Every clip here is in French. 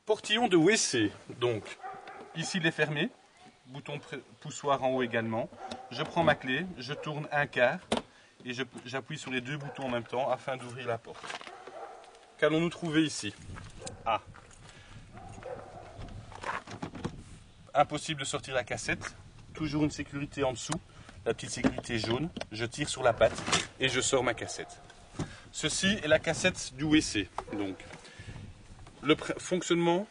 Portillon de WC. Donc, ici il est fermé. Bouton poussoir en haut également. Je prends ma clé, je tourne un quart et j'appuie sur les deux boutons en même temps afin d'ouvrir la porte. Qu'allons-nous trouver ici? Ah. Impossible de sortir la cassette. Toujours une sécurité en dessous. La petite sécurité jaune. Je tire sur la patte et je sors ma cassette. Ceci est la cassette du WC. Donc, le fonctionnement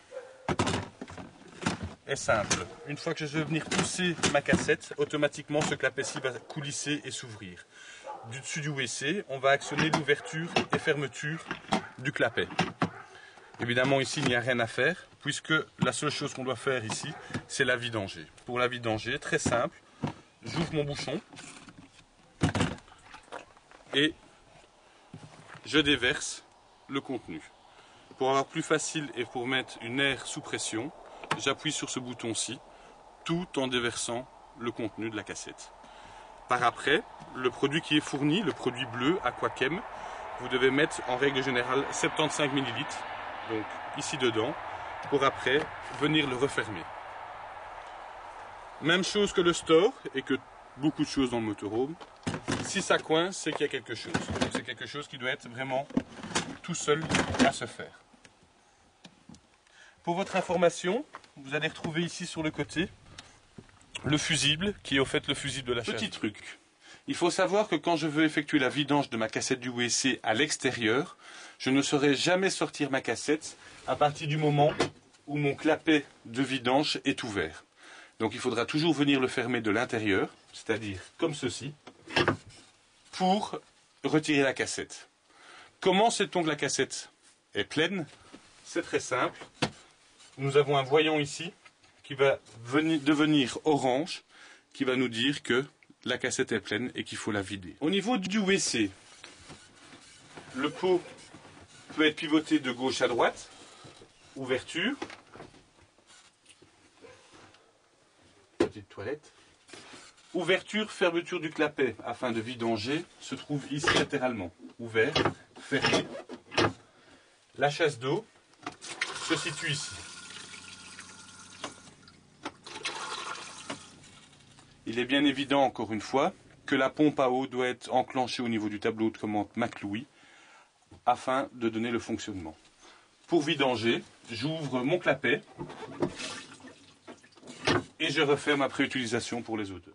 est simple. Une fois que je vais venir pousser ma cassette, automatiquement ce clapet-ci va coulisser et s'ouvrir. Du dessus du WC, on va actionner l'ouverture et fermeture du clapet. Évidemment ici il n'y a rien à faire, puisque la seule chose qu'on doit faire ici, c'est la vidanger. Pour la vidanger, très simple, j'ouvre mon bouchon et je déverse le contenu. Pour avoir plus facile et pour mettre une aire sous pression, j'appuie sur ce bouton-ci, tout en déversant le contenu de la cassette. Par après, le produit qui est fourni, le produit bleu Aquachem, vous devez mettre en règle générale 75 ml, donc ici dedans, pour après venir le refermer. Même chose que le store et que beaucoup de choses dans le motorhome. Si ça coince, c'est qu'il y a quelque chose. C'est quelque chose qui doit être vraiment tout seul à se faire. Pour votre information, vous allez retrouver ici sur le côté le fusible, qui est au fait le fusible de la chasse. Petit truc, il faut savoir que quand je veux effectuer la vidange de ma cassette du WC à l'extérieur, je ne saurais jamais sortir ma cassette à partir du moment où mon clapet de vidange est ouvert. Donc il faudra toujours venir le fermer de l'intérieur, c'est-à-dire comme ceci, pour retirer la cassette. Comment sait-on que la cassette est pleine? C'est très simple. Nous avons un voyant ici qui va devenir orange, qui va nous dire que la cassette est pleine et qu'il faut la vider. Au niveau du WC, le pot peut être pivoté de gauche à droite, ouverture, petite toilette, ouverture, fermeture du clapet afin de vidanger se trouve ici latéralement, ouvert, fermé. La chasse d'eau se situe ici. Il est bien évident, encore une fois, que la pompe à eau doit être enclenchée au niveau du tableau de commande McLouis afin de donner le fonctionnement. Pour vidanger, j'ouvre mon clapet et je referme après utilisation pour les odeurs.